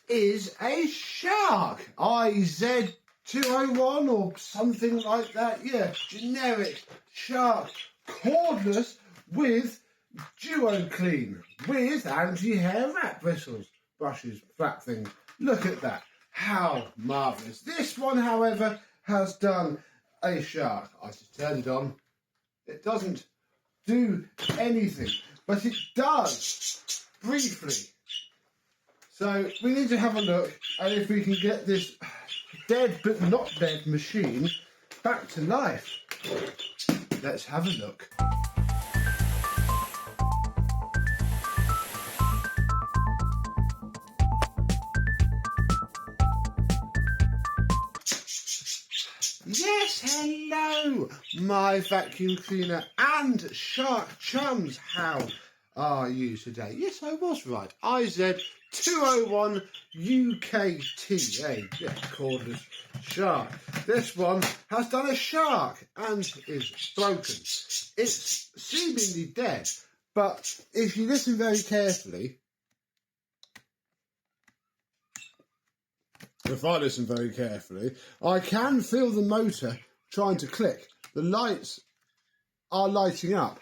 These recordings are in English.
is a shark. IZ210 or something like that. Yeah, generic shark. Cordless with duo clean. With anti-hair wrap bristles. Brushes, flat things. Look at that. How marvellous. This one, however, has done a shark. I just turned it on. It doesn't do anything, but it does briefly. So we need to have a look at if we can get this dead but not dead machine back to life. Let's have a look. Yes, hello, my vacuum cleaner and shark chums. How are you today? Yes, I was right. IZ210 UKT, yeah, cordless shark. This one has done a shark and is broken. It's seemingly dead, but if you listen very carefully, if I listen very carefully, I can feel the motor trying to click. The lights are lighting up,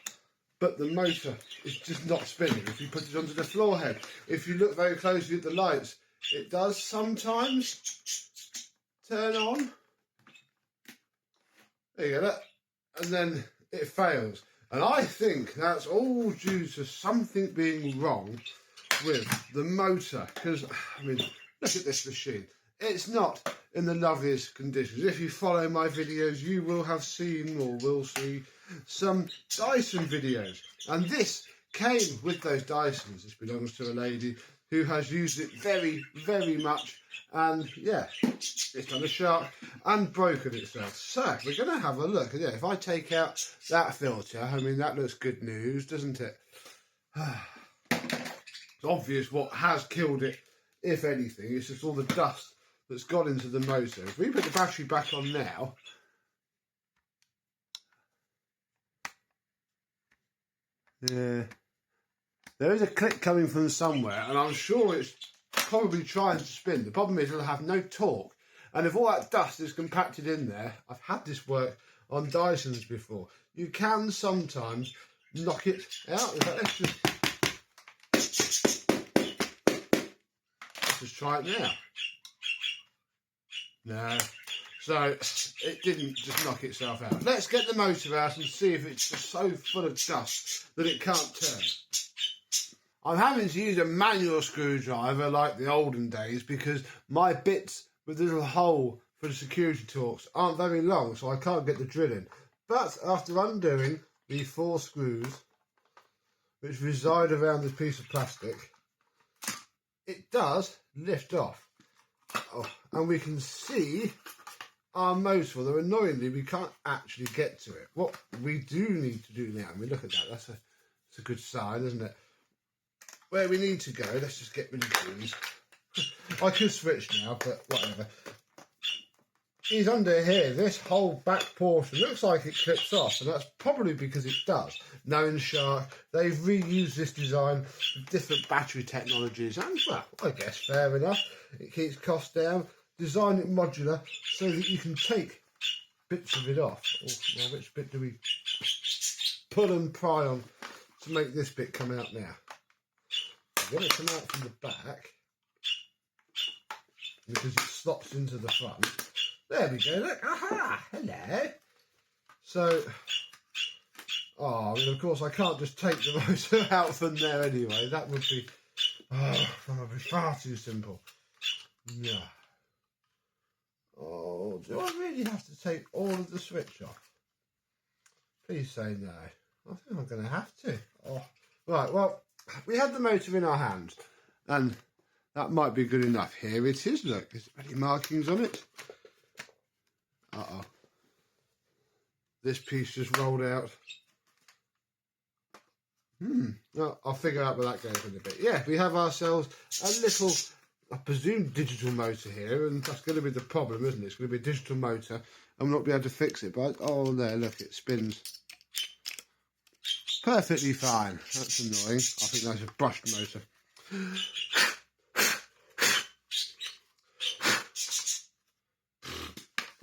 but the motor is just not spinning. If you put it onto the floor head, if you look very closely at the lights, it does sometimes turn on. There you go, and then it fails. And I think that's all due to something being wrong with the motor. Because, I mean, look at this machine. It's not in the loveliest conditions. If you follow my videos, you will have seen or will see some Dyson videos. And this came with those Dysons. This belongs to a lady who has used it very, very much. And yeah, it's done a shark and broken itself. So we're going to have a look. Yeah, if I take out that filter, I mean, that looks good news, doesn't it? It's obvious what has killed it, if anything. It's just all the dust that's got into the motor. If we put the battery back on now, yeah, there is a click coming from somewhere, and I'm sure it's probably trying to spin. The problem is it'll have no torque, and if all that dust is compacted in there, I've had this work on Dysons before, you can sometimes knock it out. Let's just try it now. No, so it didn't just knock itself out. Let's get the motor out and see if it's just so full of dust that it can't turn. I'm having to use a manual screwdriver like the olden days because my bits with the little hole for the security torques aren't very long, so I can't get the drill in. But after undoing the 4 screws which reside around this piece of plastic, it does lift off. Oh, and we can see our motor, although annoyingly we can't actually get to it. What we do need to do now, I mean, look at that, that's a good sign, isn't it? Where we need to go, let's just get rid of these. I could switch now, but whatever. Is under here, this whole back portion looks like it clips off, and that's probably because it does. Knowing Shark, they've reused this design with different battery technologies, and well, I guess fair enough. It keeps costs down. Design it modular so that you can take bits of it off. Oh, now which bit do we pull and pry on to make this bit come out now? I'm going to come out from the back because it slots into the front. There we go, look, aha, hello. So, I mean, of course, I can't just take the motor out from there anyway. That would be far too simple. Yeah. Oh, do I really have to take all of the switch off? Please say no. I think I'm going to have to. Oh. Right, well, we had the motor in our hands, and that might be good enough. Here it is, look, there's any markings on it. Uh-oh. This piece just rolled out. Well, I'll figure out where that goes in a bit. Yeah, we have ourselves a little, I presume, digital motor here, and that's going to be the problem, isn't it? It's going to be a digital motor, and we'll not be able to fix it. But, oh, there, look, it spins perfectly fine. That's annoying. I think that's a brushed motor.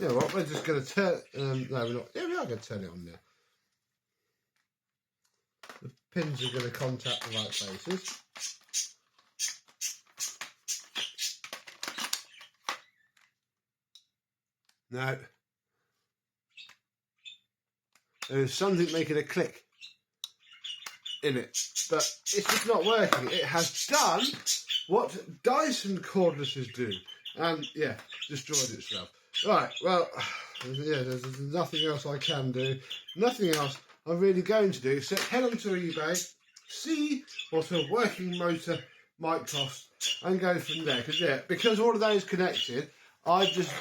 You know what, we're just going to turn, no we're not, yeah we are going to turn it on now. The pins are going to contact the right places. Now, there's something making a click in it, but it's just not working. It has done what Dyson cordlesses do, and yeah, destroyed itself. Right, well, yeah, there's nothing else I can do, nothing else I'm really going to do except head onto eBay, see what a working motor might cost, and go from there. Because all of those connected, I just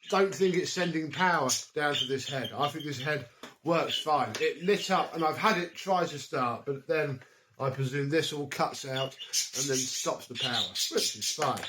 don't think it's sending power down to this head. I think this head works fine. It lit up and I've had it try to start, but then I presume this all cuts out and then stops the power, which is fine.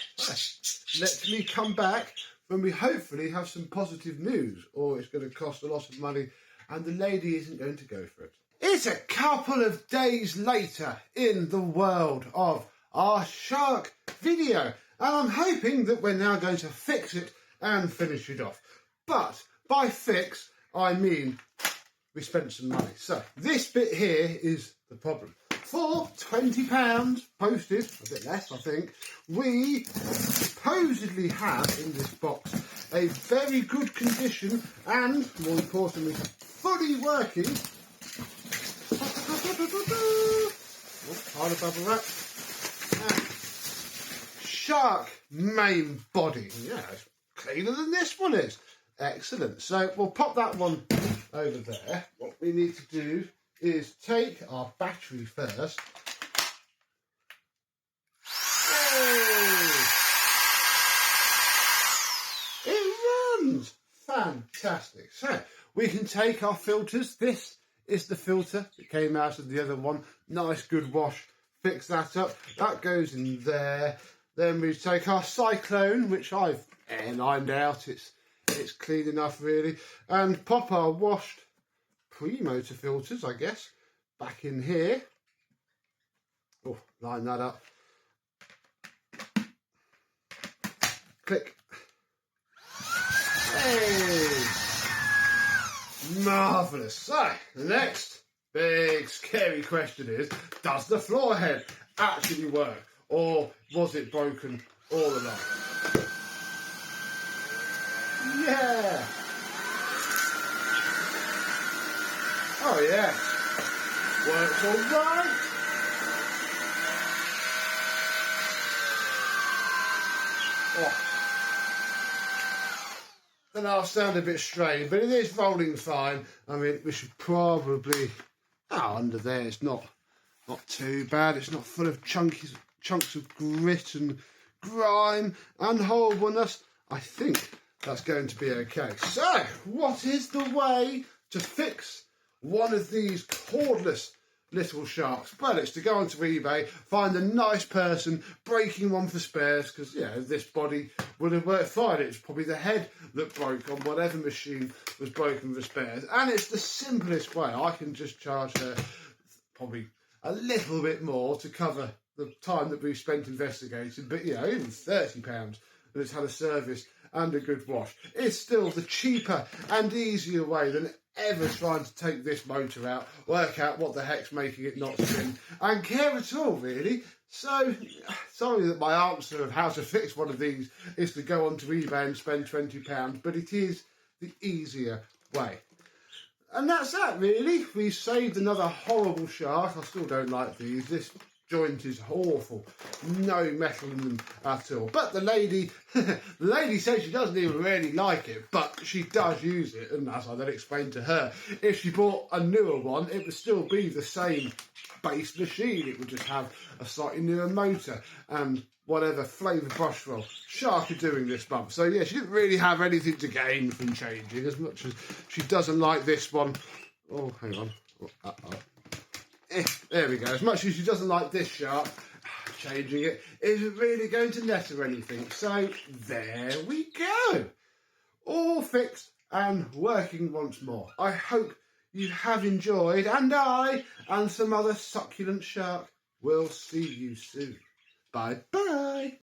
Let me come back when we hopefully have some positive news, or it's going to cost a lot of money and the lady isn't going to go for it. It's a couple of days later in the world of our shark video, and I'm hoping that we're now going to fix it and finish it off. But by fix, I mean we spent some money. So this bit here is the problem. For £20 posted, a bit less I think, we supposedly have in this box a very good condition and, more importantly, fully working part of bubble wrap shark main body. Yeah, it's cleaner than this one is. Excellent. So we'll pop that one over there. What we need to do is take our battery first. Oh, it runs! Fantastic. So we can take our filters. This is the filter that came out of the other one. Nice good wash. Fix that up. That goes in there. Then we take our cyclone, which I've airlined out. It's clean enough really, and pop our washed pre-motor filters, I guess, back in here. Oh, line that up. Click. Hey! Marvellous. So, the next big scary question is, does the floor head actually work, or was it broken all along? Yeah. Oh yeah. Works all right. Oh. Then I'll sound a bit strange, but it is rolling fine. I mean, we should probably... Oh, under there it's not too bad. It's not full of chunks of grit and grime and horribleness. I think that's going to be okay. So, what is the way to fix one of these cordless little sharks? Well, it's to go onto eBay, find a nice person breaking one for spares, because, yeah, this body would have worked fine. It's probably the head that broke on whatever machine was broken for spares. And it's the simplest way. I can just charge her probably a little bit more to cover the time that we've spent investigating. But, you know, even £30 and it's had a service and a good wash. It's still the cheaper and easier way than ever trying to take this motor out, work out what the heck's making it not spin, and care at all, really. So, sorry that my answer of how to fix one of these is to go onto eBay and spend £20, but it is the easier way. And that's that, really. We saved another horrible shark. I still don't like these. This joint is awful. No metal in them at all. But the lady says she doesn't even really like it, but she does use it. And as I then explained to her, if she bought a newer one, it would still be the same base machine. It would just have a slightly newer motor and whatever flavour brush roll Shark are doing this month. So yeah, she didn't really have anything to gain from changing, as much as she doesn't like this one. Oh, hang on. There we go. As much as she doesn't like this shark, changing it isn't really going to net her anything. So there we go. All fixed and working once more. I hope you have enjoyed, and I and some other succulent shark will see you soon. Bye bye.